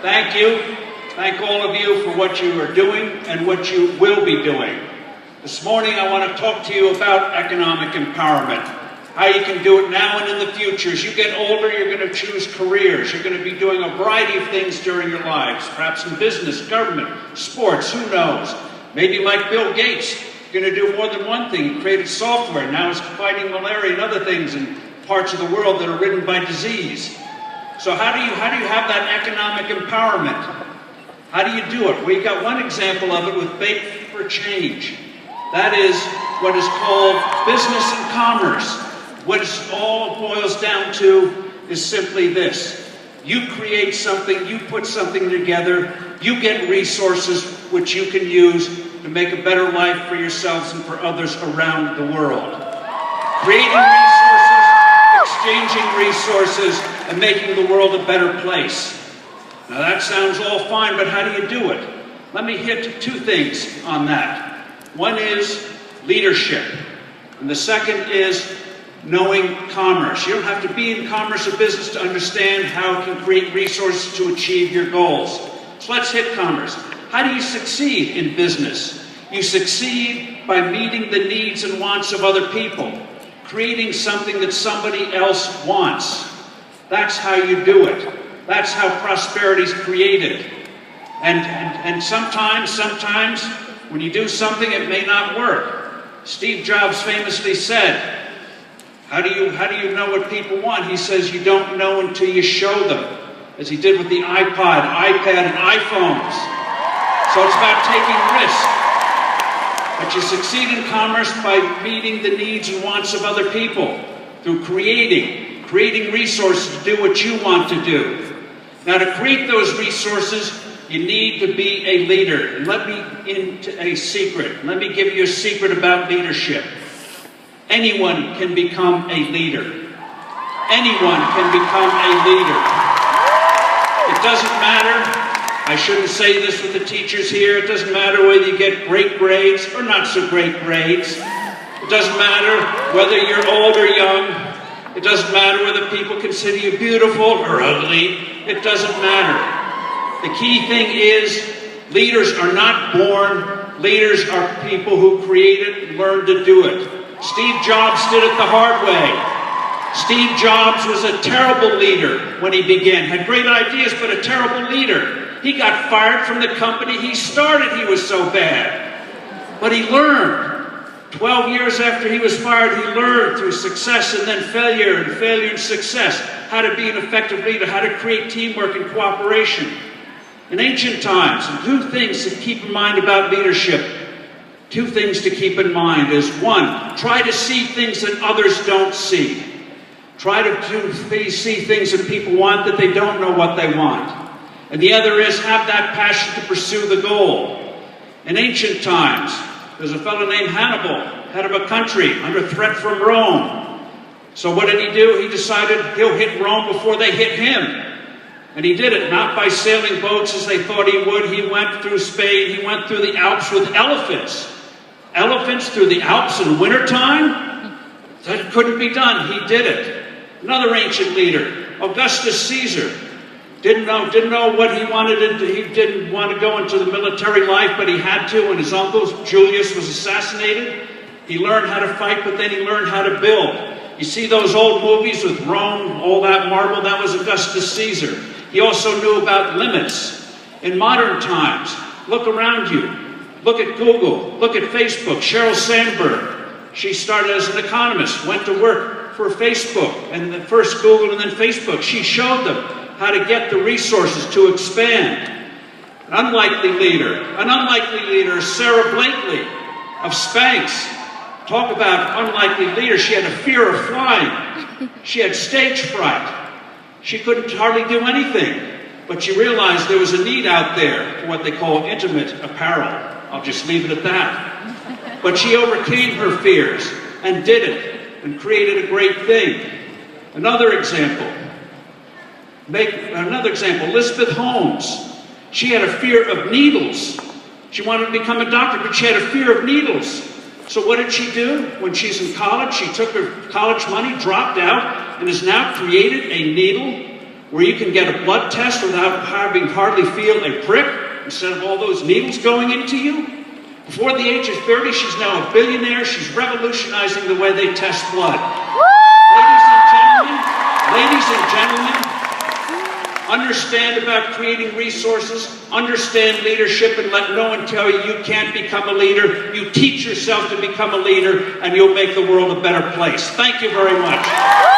Thank you. Thank all of you for what you are doing and what you will be doing. This morning I want to talk to you about economic empowerment. How you can do it now and in the future. As you get older, you're going to choose careers. You're going to be doing a variety of things during your lives, perhaps in business, government, sports, who knows. Maybe like Bill Gates, you're going to do more than one thing. He created software, now he's fighting malaria and other things in parts of the world that are ridden by disease. So how do you have that economic empowerment? How do you do it? We got one example of it with Bake for Change. That is what is called business and commerce. What it all boils down to is simply this. You create something, you put something together, you get resources which you can use to make a better life for yourselves and for others around the world. Creating resources, exchanging resources, and making the world a better place. Now that sounds all fine, but how do you do it? Let me hit two things on that. One is leadership, and the second is knowing commerce. You don't have to be in commerce or business to understand how it can create resources to achieve your goals. So let's hit commerce. How do you succeed in business? You succeed by meeting the needs and wants of other people, creating something that somebody else wants. That's how you do it. That's how prosperity is created. And sometimes when you do something, it may not work. Steve Jobs famously said, how do you know what people want? He says you don't know until you show them, as he did with the iPod, iPad, and iPhones. So it's about taking risks. But you succeed in commerce by meeting the needs and wants of other people through creating resources to do what you want to do. Now, to create those resources, you need to be a leader. And let me into a secret. Let me give you a secret about leadership. Anyone can become a leader. Anyone can become a leader. It doesn't matter. I shouldn't say this with the teachers here. It doesn't matter whether you get great grades or not so great grades. It doesn't matter whether you're old or young. It doesn't matter whether people consider you beautiful or ugly. It doesn't matter. The key thing is leaders are not born. Leaders are people who create it and learn to do it. Steve Jobs did it the hard way. Steve Jobs was a terrible leader when he began. Had great ideas, but a terrible leader. He got fired from the company he started. He was so bad. But he learned. 12 years after he was fired, he learned through success and then failure and success how to be an effective leader, how to create teamwork and cooperation. In ancient times, and two things to keep in mind about leadership. Two things to keep in mind is, one, try to see things that others don't see. Try to see things that people want that they don't know what they want. And the other is have that passion to pursue the goal. In ancient times, there's a fellow named Hannibal, head of a country, under threat from Rome. So what did he do? He decided he'll hit Rome before they hit him. And he did it, not by sailing boats as they thought he would. He went through Spain, he went through the Alps with elephants. Elephants through the Alps in wintertime? That couldn't be done. He did it. Another ancient leader, Augustus Caesar, didn't know what he wanted to do. He didn't want to go into the military life, but he had to. When his uncle Julius was assassinated, he learned how to fight, but then he learned how to build. You see those old movies with Rome, all that marble? That was Augustus Caesar. He also knew about limits. In modern times, look around you. Look at Google. Look at Facebook. Sheryl Sandberg. She started as an economist, went to work for Facebook, and then first Google and then Facebook. She showed them how to get the resources to expand. An unlikely leader is Sarah Blakely of Spanx. Talk about unlikely leader. She had a fear of flying. She had stage fright. She couldn't hardly do anything. But she realized there was a need out there for what they call intimate apparel. I'll just leave it at that. But she overcame her fears and did it and created a great thing. Another example, Elizabeth Holmes. She had a fear of needles. She wanted to become a doctor, but she had a fear of needles. So what did she do? When she's in college, she took her college money, dropped out, and has now created a needle where you can get a blood test without having hardly feel a prick, instead of all those needles going into you. Before the age of 30, she's now a billionaire. She's revolutionizing the way they test blood. Ladies and gentlemen, understand about creating resources, understand leadership, and let no one tell you you can't become a leader. You teach yourself to become a leader, and you'll make the world a better place. Thank you very much.